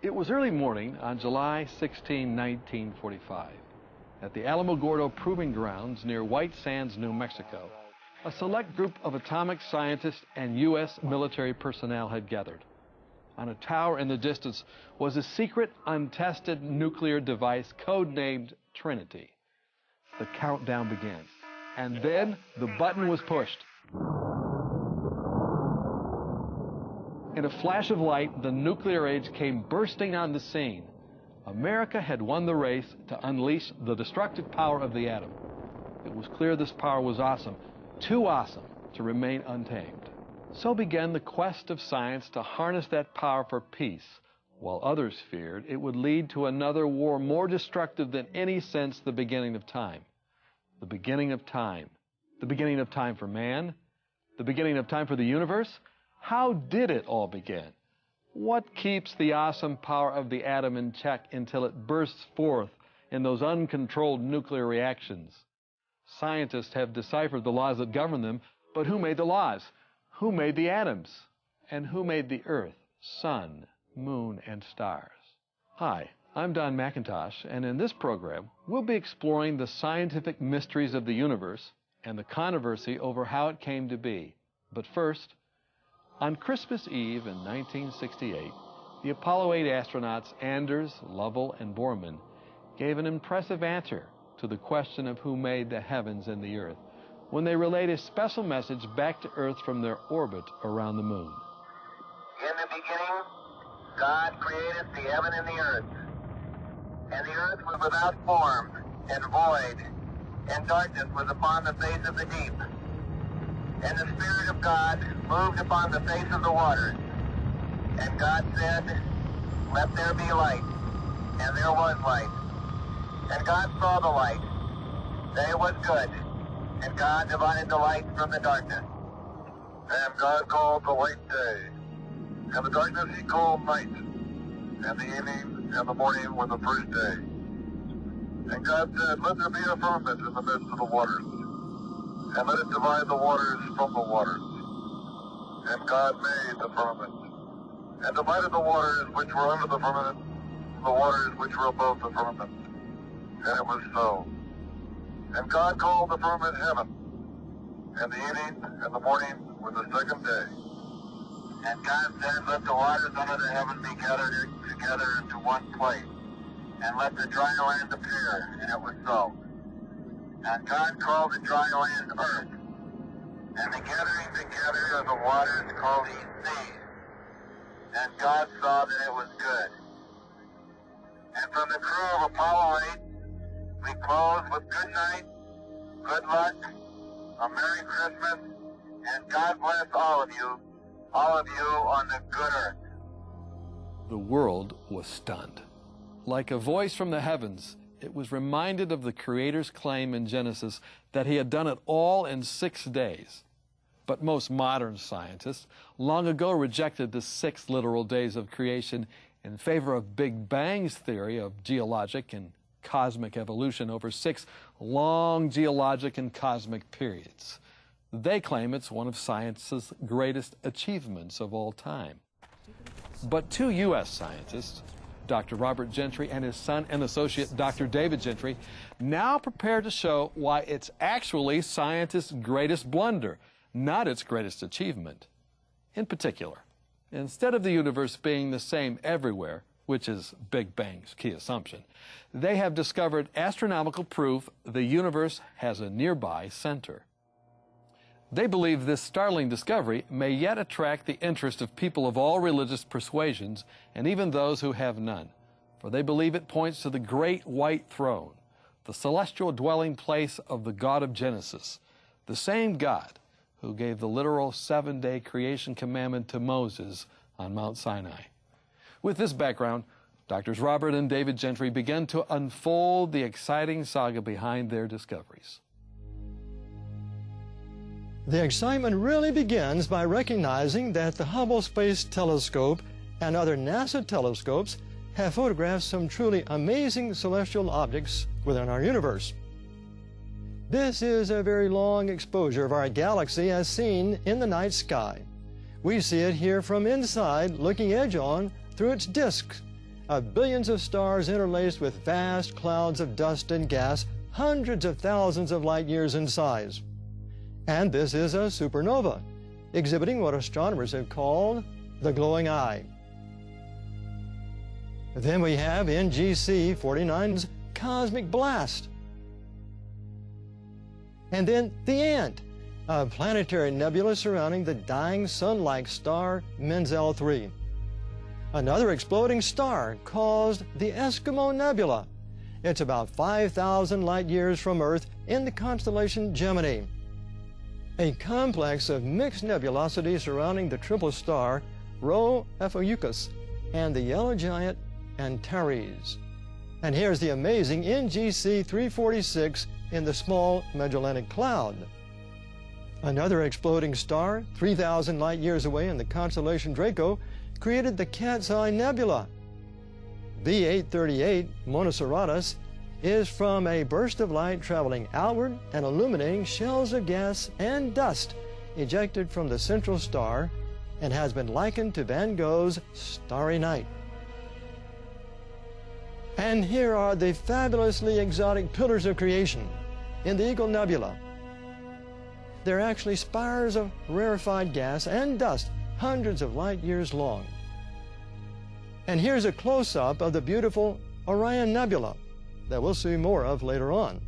It was early morning on July 16, 1945. At the Alamogordo Proving Grounds near White Sands, New Mexico, a select group of atomic scientists and U.S. military personnel had gathered. On a tower in the distance was a secret, untested nuclear device codenamed Trinity. The countdown began, and then the button was pushed. In a flash of light, the nuclear age came bursting on the scene. America had won the race to unleash the destructive power of the atom. It was clear this power was awesome, too awesome to remain untamed. So began the quest of science to harness that power for peace, while others feared it would lead to another war more destructive than any since the beginning of time. The beginning of time. The beginning of time for man? The beginning of time for the universe? How did it all begin? What keeps the awesome power of the atom in check until it bursts forth in those uncontrolled nuclear reactions? Scientists have deciphered the laws that govern them, but who made the laws? Who made the atoms? And who made the earth, sun, moon, and stars? Hi, I'm Don McIntosh, and in this program, we'll be exploring the scientific mysteries of the universe and the controversy over how it came to be. But first, on Christmas Eve in 1968, the Apollo 8 astronauts Anders, Lovell, and Borman gave an impressive answer to the question of who made the heavens and the earth when they relayed a special message back to Earth from their orbit around the moon. In the beginning, God created the heaven and the earth. And the earth was without form and void, and darkness was upon the face of the deep. And the Spirit of God moved upon the face of the waters. And God said, "Let there be light." And there was light. And God saw the light, that it was good. And God divided the light from the darkness. And God called the light day, and the darkness he called night. And the evening and the morning were the first day. And God said, "Let there be a firmament in the midst of the waters, and let it divide the waters from the waters." And God made the firmament, and divided the waters which were under the firmament from the waters which were above the firmament. And it was so. And God called the firmament heaven. And the evening and the morning were the second day. And God said, "Let the waters under the heaven be gathered together into one place, and let the dry land appear." And it was so. And God called the dry land earth, and the gathering together of the waters called he seas. And God saw that it was good. And from the crew of Apollo 8, we close with good night, good luck, a Merry Christmas, and God bless all of you on the good earth. The world was stunned. Like a voice from the heavens, it was reminded of the Creator's claim in Genesis that he had done it all in 6 days. But most modern scientists long ago rejected the 6 literal days of creation in favor of Big Bang's theory of geologic and cosmic evolution over 6 long geologic and cosmic periods. They claim it's one of science's greatest achievements of all time. But 2 U.S. scientists, Dr. Robert Gentry and his son and associate Dr. David Gentry, now prepare to show why it's actually scientists' greatest blunder, not its greatest achievement. In particular, instead of the universe being the same everywhere, which is Big Bang's key assumption, they have discovered astronomical proof the universe has a nearby center. They believe this startling discovery may yet attract the interest of people of all religious persuasions and even those who have none, for they believe it points to the great white throne, the celestial dwelling place of the God of Genesis, the same God who gave the literal 7-day creation commandment to Moses on Mount Sinai. With this background, Drs. Robert and David Gentry began to unfold the exciting saga behind their discoveries. The excitement really begins by recognizing that the Hubble Space Telescope and other NASA telescopes have photographed some truly amazing celestial objects within our universe. This is a very long exposure of our galaxy as seen in the night sky. We see it here from inside, looking edge-on through its disk, of billions of stars interlaced with vast clouds of dust and gas, hundreds of thousands of light years in size. And this is a supernova, exhibiting what astronomers have called the glowing eye. Then we have NGC 49's cosmic blast. And then the Ant, a planetary nebula surrounding the dying sun-like star Menzel 3. Another exploding star caused the Eskimo Nebula. It's about 5,000 light years from Earth in the constellation Gemini. A complex of mixed nebulosity surrounding the triple star Rho Ophiuchus and the yellow giant Antares. And here's the amazing NGC 346 in the Small Magellanic Cloud. Another exploding star, 3,000 light years away in the constellation Draco, created the Cat's Eye Nebula. B838 Monocerotis is from a burst of light traveling outward and illuminating shells of gas and dust ejected from the central star and has been likened to Van Gogh's Starry Night. And here are the fabulously exotic pillars of creation in the Eagle Nebula. They're actually spires of rarefied gas and dust hundreds of light years long. And here's a close-up of the beautiful Orion Nebula that we'll see more of later on.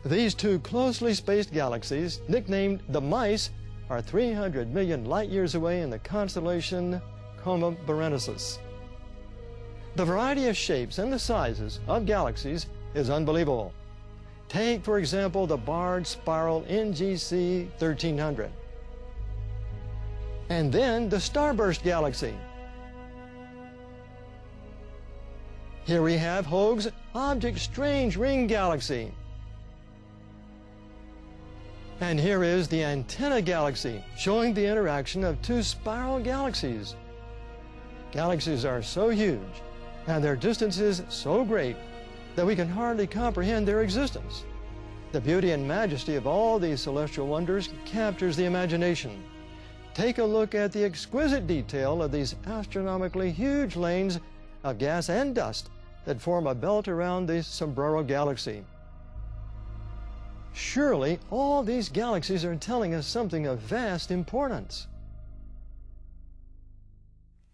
These two closely spaced galaxies, nicknamed the Mice, are 300 million light years away in the constellation Coma Berenices. The variety of shapes and the sizes of galaxies is unbelievable. Take, for example, the barred spiral NGC 1300. And then the starburst galaxy. Here we have Hoag's Object Strange Ring Galaxy. And here is the Antenna Galaxy, showing the interaction of two spiral galaxies. Galaxies are so huge, and their distances so great, that we can hardly comprehend their existence. The beauty and majesty of all these celestial wonders captures the imagination. Take a look at the exquisite detail of these astronomically huge lanes of gas and dust that form a belt around the Sombrero Galaxy. Surely all these galaxies are telling us something of vast importance.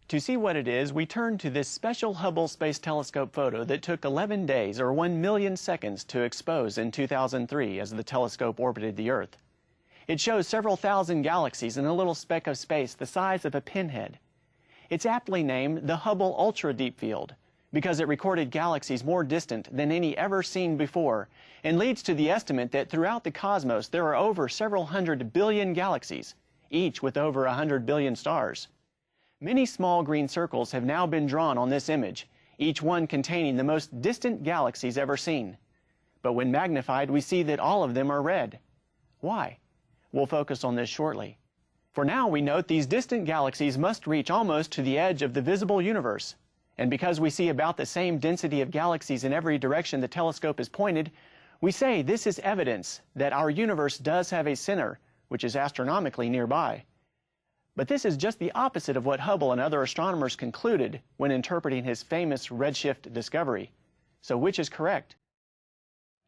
To see what it is, we turn to this special Hubble Space Telescope photo that took 11 days or 1 million seconds to expose in 2003 as the telescope orbited the Earth. It shows several thousand galaxies in a little speck of space the size of a pinhead. It's aptly named the Hubble Ultra Deep Field because it recorded galaxies more distant than any ever seen before and leads to the estimate that throughout the cosmos there are over several hundred billion galaxies, each with over 100 billion stars. Many small green circles have now been drawn on this image, each one containing the most distant galaxies ever seen. But when magnified, we see that all of them are red. Why? We'll focus on this shortly. For now, we note these distant galaxies must reach almost to the edge of the visible universe. And because we see about the same density of galaxies in every direction the telescope is pointed, we say this is evidence that our universe does have a center, which is astronomically nearby. But this is just the opposite of what Hubble and other astronomers concluded when interpreting his famous redshift discovery. So which is correct?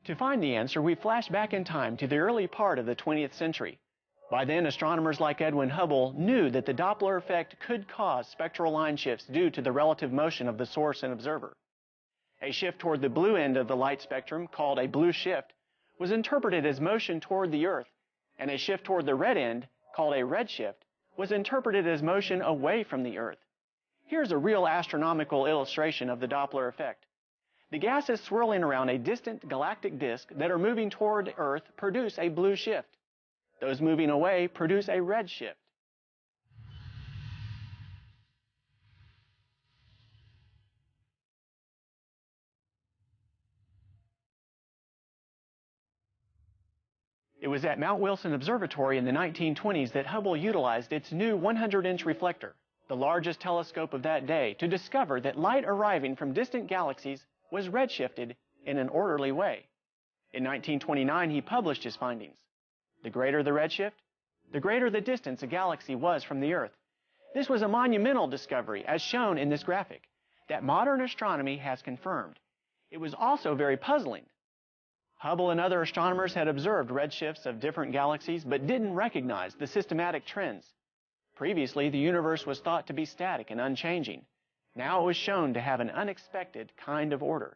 To find the answer, we flash back in time to the early part of the 20th century. By then, astronomers like Edwin Hubble knew that the Doppler effect could cause spectral line shifts due to the relative motion of the source and observer. A shift toward the blue end of the light spectrum, called a blue shift, was interpreted as motion toward the Earth, and a shift toward the red end, called a red shift, was interpreted as motion away from the Earth. Here's a real astronomical illustration of the Doppler effect. The gases swirling around a distant galactic disk that are moving toward Earth produce a blue shift. Those moving away produce a red shift. It was at Mount Wilson Observatory in the 1920s that Hubble utilized its new 100-inch reflector, the largest telescope of that day, to discover that light arriving from distant galaxies was redshifted in an orderly way. In 1929, he published his findings. The greater the redshift, the greater the distance a galaxy was from the Earth. This was a monumental discovery, as shown in this graphic. that modern astronomy has confirmed. It was also very puzzling. Hubble and other astronomers had observed redshifts of different galaxies but didn't recognize the systematic trends. Previously, the universe was thought to be static and unchanging. Now it was shown to have an unexpected kind of order.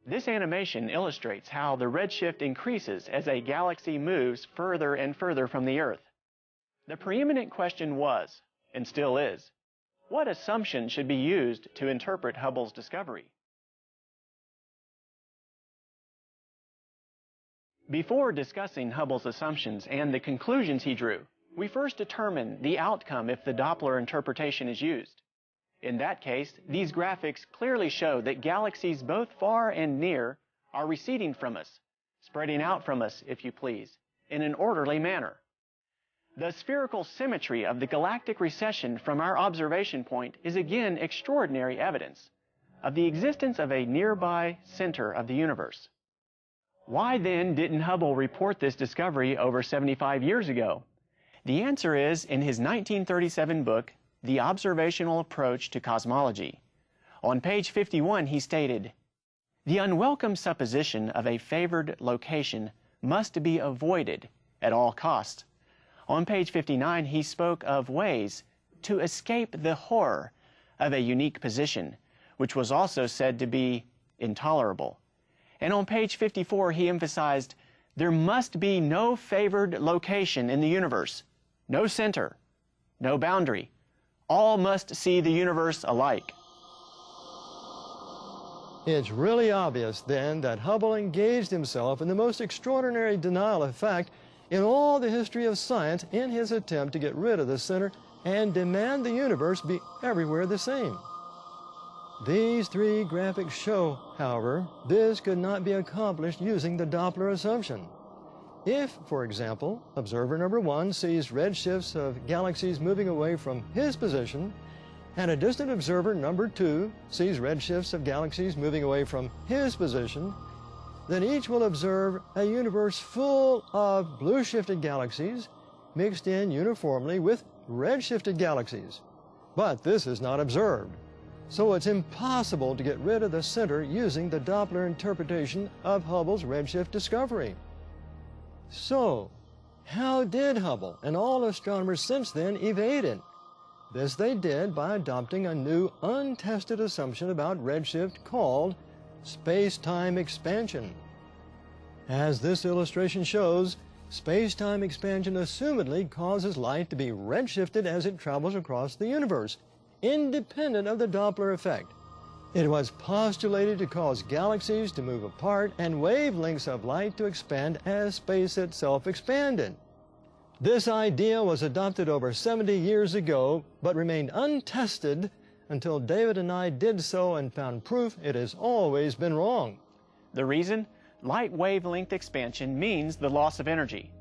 This animation illustrates how the redshift increases as a galaxy moves further and further from the Earth. The preeminent question was, and still is, what assumption should be used to interpret Hubble's discovery? Before discussing Hubble's assumptions and the conclusions he drew, we first determine the outcome if the Doppler interpretation is used. In that case, these graphics clearly show that galaxies both far and near are receding from us, spreading out from us, if you please, in an orderly manner. The spherical symmetry of the galactic recession from our observation point is again extraordinary evidence of the existence of a nearby center of the universe. Why then didn't Hubble report this discovery over 75 years ago? The answer is in his 1937 book, The Observational Approach to Cosmology. On page 51, he stated, "The unwelcome supposition of a favored location must be avoided at all costs." On page 59, he spoke of ways to escape the horror of a unique position, which was also said to be intolerable. And on page 54, he emphasized, there must be no favored location in the universe, no center, no boundary. All must see the universe alike. It's really obvious, then, that Hubble engaged himself in the most extraordinary denial of fact in all the history of science in his attempt to get rid of the center and demand the universe be everywhere the same. These three graphics show, however, this could not be accomplished using the Doppler assumption. If, for example, observer number 1 sees redshifts of galaxies moving away from his position, and a distant observer number 2 sees redshifts of galaxies moving away from his position, then each will observe a universe full of blue-shifted galaxies mixed in uniformly with red-shifted galaxies. But this is not observed. So it's impossible to get rid of the center using the Doppler interpretation of Hubble's redshift discovery. So, how did Hubble and all astronomers since then evade it? This they did by adopting a new untested assumption about redshift called space-time expansion. As this illustration shows, space-time expansion assumedly causes light to be redshifted as it travels across the universe, independent of the Doppler effect. It was postulated to cause galaxies to move apart and wavelengths of light to expand as space itself expanded. This idea was adopted over 70 years ago, but remained untested until David and I did so and found proof it has always been wrong. The reason? Light wavelength expansion means the loss of energy.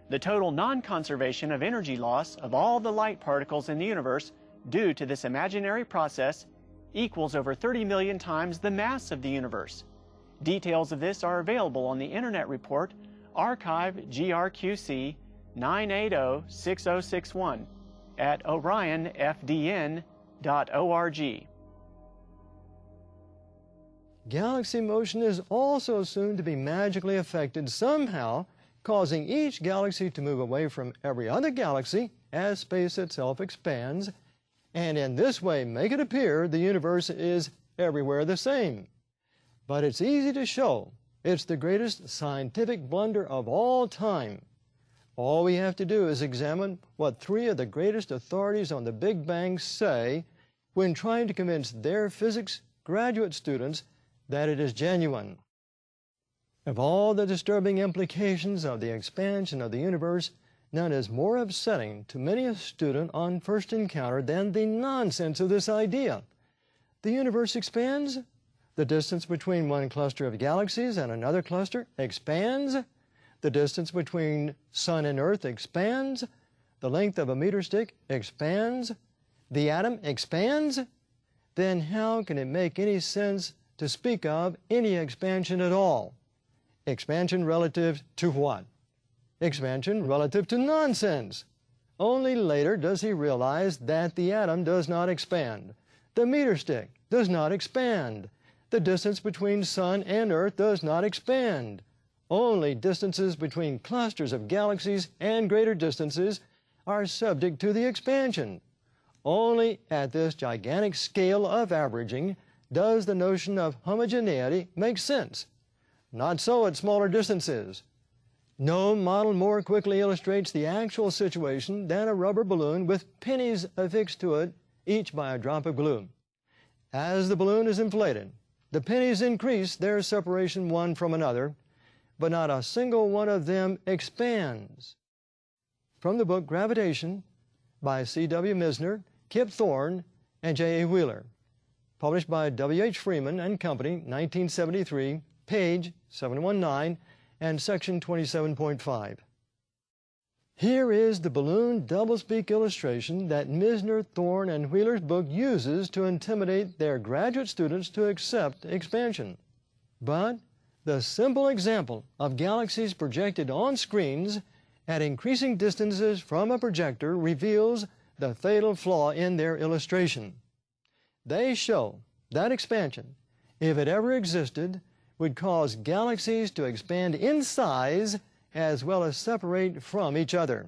The total non-conservation of energy loss of all the light particles in the universe due to this imaginary process equals over 30 million times the mass of the universe. Details of this are available on the Internet report Archive GRQC 9806061 at orionfdn.org. Galaxy motion is also assumed to be magically affected somehow, causing each galaxy to move away from every other galaxy as space itself expands, and in this way make it appear the universe is everywhere the same. But it's easy to show it's the greatest scientific blunder of all time. All we have to do is examine what 3 of the greatest authorities on the Big Bang say when trying to convince their physics graduate students that it is genuine. Of all the disturbing implications of the expansion of the universe, none is more upsetting to many a student on first encounter than the nonsense of this idea. The universe expands, the distance between one cluster of galaxies and another cluster expands, the distance between Sun and Earth expands, the length of a meter stick expands, the atom expands. Then how can it make any sense to speak of any expansion at all? Expansion relative to what? Expansion relative to nonsense. Only later does he realize that the atom does not expand, The meter stick does not expand. The distance between Sun and Earth does not expand. Only distances between clusters of galaxies and greater distances are subject to the expansion. Only at this gigantic scale of averaging does the notion of homogeneity make sense. Not so at smaller distances. No model more quickly illustrates the actual situation than a rubber balloon with pennies affixed to it, each by a drop of glue. As the balloon is inflated, the pennies increase their separation one from another, but not a single one of them expands. From the book Gravitation by C.W. Misner, Kip Thorne, and J.A. Wheeler, published by W.H. Freeman and Company, 1973, page 719 and section 27.5. Here is the balloon doublespeak illustration that Misner, Thorne, and Wheeler's book uses to intimidate their graduate students to accept expansion. But the simple example of galaxies projected on screens at increasing distances from a projector reveals the fatal flaw in their illustration. They show that expansion, if it ever existed, would cause galaxies to expand in size as well as separate from each other.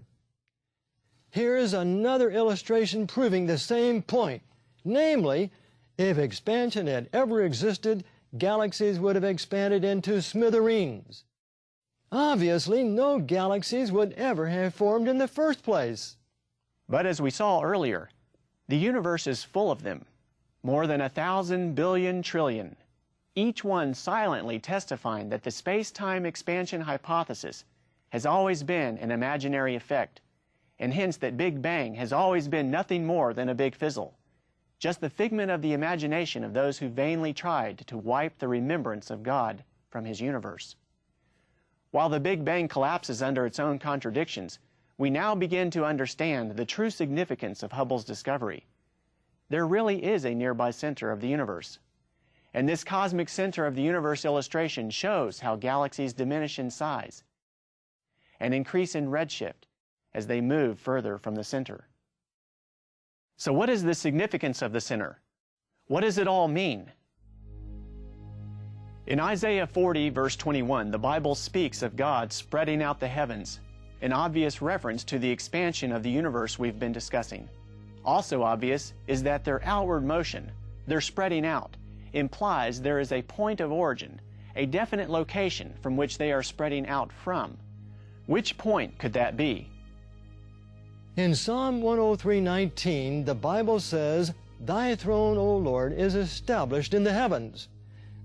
Here is another illustration proving the same point. Namely, if expansion had ever existed, galaxies would have expanded into smithereens. Obviously, no galaxies would ever have formed in the first place. But as we saw earlier, the universe is full of them, more than 1,000 billion trillion, each one silently testifying that the space-time expansion hypothesis has always been an imaginary effect, and hence that Big Bang has always been nothing more than a big fizzle, just the figment of the imagination of those who vainly tried to wipe the remembrance of God from His universe. While the Big Bang collapses under its own contradictions, we now begin to understand the true significance of Hubble's discovery. There really is a nearby center of the universe. And this cosmic center of the universe illustration shows how galaxies diminish in size and increase in redshift as they move further from the center. So what is the significance of the center? What does it all mean? In Isaiah 40, verse 21, the Bible speaks of God spreading out the heavens, an obvious reference to the expansion of the universe we've been discussing. Also obvious is that their outward motion, their spreading out, implies there is a point of origin, a definite location from which they are spreading out from. Which point could that be? In Psalm 103:19, the Bible says, "Thy throne, O Lord, is established in the heavens,"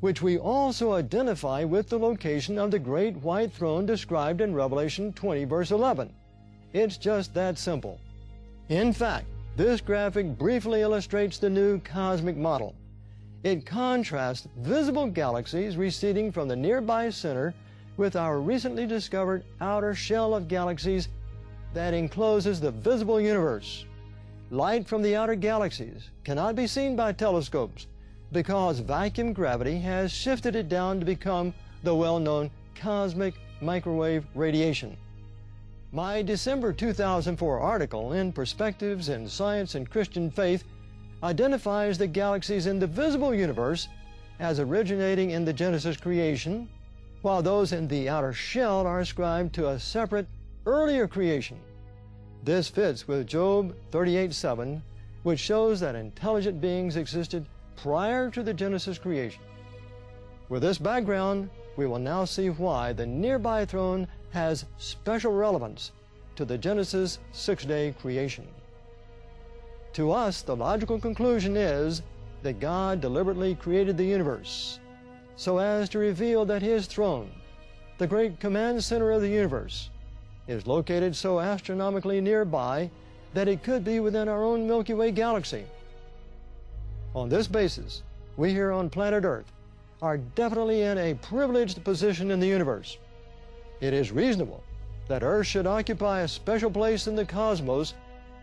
which we also identify with the location of the great white throne described in Revelation 20, verse 11. It's just that simple. In fact, this graphic briefly illustrates the new cosmic model. It contrasts visible galaxies receding from the nearby center with our recently discovered outer shell of galaxies that encloses the visible universe. Light from the outer galaxies cannot be seen by telescopes because vacuum gravity has shifted it down to become the well-known cosmic microwave radiation. My December 2004 article in Perspectives in Science and Christian Faith identifies the galaxies in the visible universe as originating in the Genesis creation, while those in the outer shell are ascribed to a separate, earlier creation. This fits with Job 38:7, which shows that intelligent beings existed prior to the Genesis creation. With this background, we will now see why the nearby throne has special relevance to the Genesis six-day creation. To us, the logical conclusion is that God deliberately created the universe so as to reveal that His throne, the great command center of the universe, is located so astronomically nearby that it could be within our own Milky Way galaxy. On this basis, we here on planet Earth are definitely in a privileged position in the universe. It is reasonable that Earth should occupy a special place in the cosmos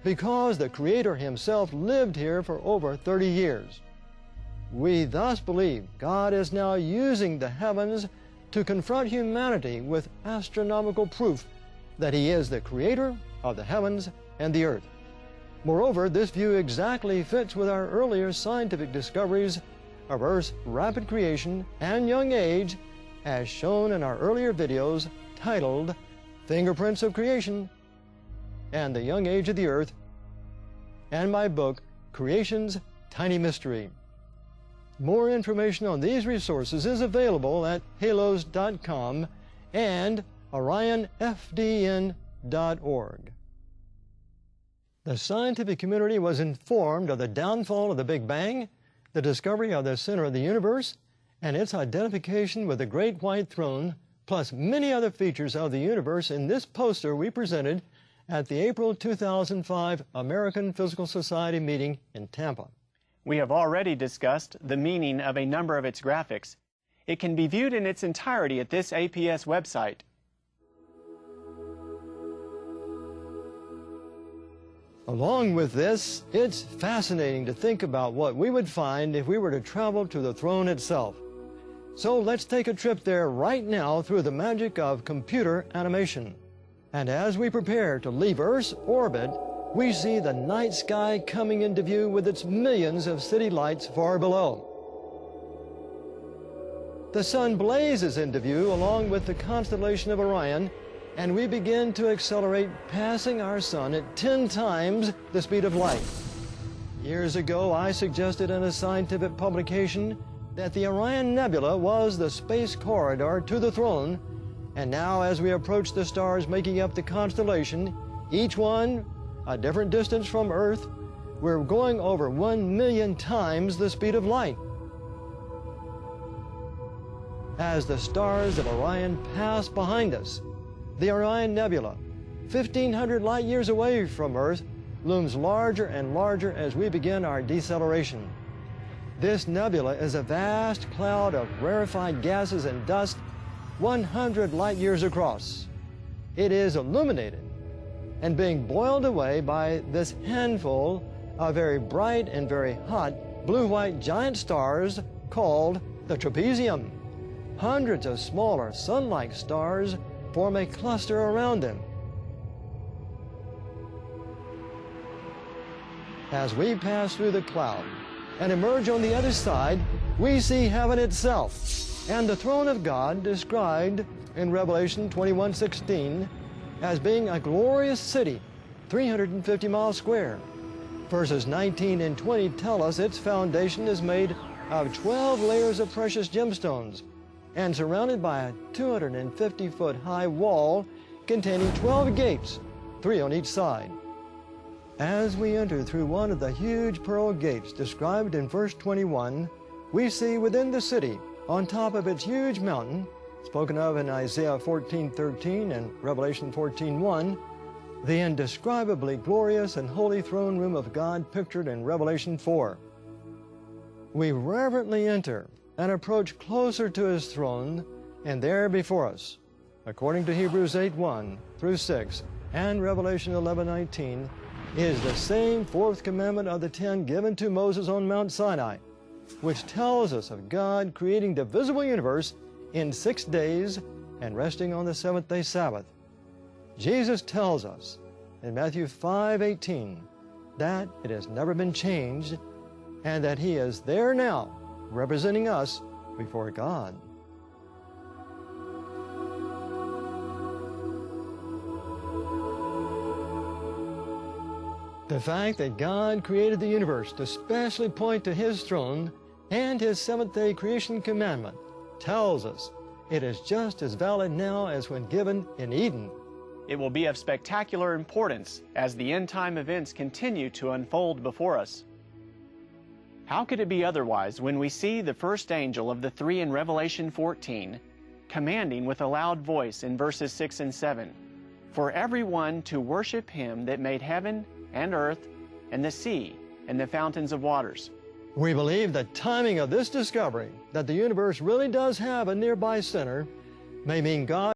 because the Creator Himself lived here for over 30 years. We thus believe God is now using the heavens to confront humanity with astronomical proof that He is the Creator of the heavens and the earth. Moreover, this view exactly fits with our earlier scientific discoveries of Earth's rapid creation and young age, as shown in our earlier videos titled Fingerprints of Creation and the Young Age of the Earth, and my book, Creation's Tiny Mystery. More information on these resources is available at halos.com and orionfdn.org. The scientific community was informed of the downfall of the Big Bang, the discovery of the center of the universe, and its identification with the Great White Throne, plus many other features of the universe in this poster we presented at the April 2005 American Physical Society meeting in Tampa. We have already discussed the meaning of a number of its graphics. It can be viewed in its entirety at this APS website. Along with this, it's fascinating to think about what we would find if we were to travel to the throne itself. So let's take a trip there right now through the magic of computer animation. And as we prepare to leave Earth's orbit, we see the night sky coming into view with its millions of city lights far below. The sun blazes into view along with the constellation of Orion, and we begin to accelerate, passing our sun at 10 times the speed of light. Years ago, I suggested in a scientific publication that the Orion Nebula was the space corridor to the throne, and now as we approach the stars making up the constellation, each one a different distance from Earth, we're going over 1 million times the speed of light. As the stars of Orion pass behind us, the Orion Nebula, 1,500 light years away from Earth, looms larger and larger as we begin our deceleration. This nebula is a vast cloud of rarefied gases and dust 100 light years across. It is illuminated and being boiled away by this handful of very bright and very hot blue-white giant stars called the trapezium. Hundreds of smaller sun-like stars form a cluster around them. As we pass through the cloud and emerge on the other side, we see heaven itself and the throne of God described in Revelation 21:16 as being a glorious city, 350 miles square. Verses 19 and 20 tell us its foundation is made of 12 layers of precious gemstones and surrounded by a 250-foot high wall containing 12 gates, 3 on each side. As we enter through one of the huge pearl gates described in verse 21, we see within the city, on top of its huge mountain, spoken of in Isaiah 14:13 and Revelation 14:1, the indescribably glorious and holy throne room of God pictured in Revelation 4. We reverently enter and approach closer to His throne, and there before us, according to Hebrews 8:1 through 6 and Revelation 11:19, is the same fourth commandment of the 10 given to Moses on Mount Sinai, which tells us of God creating the visible universe in 6 days and resting on the seventh-day Sabbath. Jesus tells us in Matthew 5:18 that it has never been changed and that He is there now representing us before God. The fact that God created the universe to specially point to His throne and His seventh-day creation commandment tells us it is just as valid now as when given in Eden. It will be of spectacular importance as the end-time events continue to unfold before us. How could it be otherwise when we see the first angel of the 3 in Revelation 14 commanding with a loud voice in verses 6 and 7, "For everyone to worship Him that made heaven and earth and the sea and the fountains of waters." We believe the timing of this discovery, that the universe really does have a nearby center, may mean God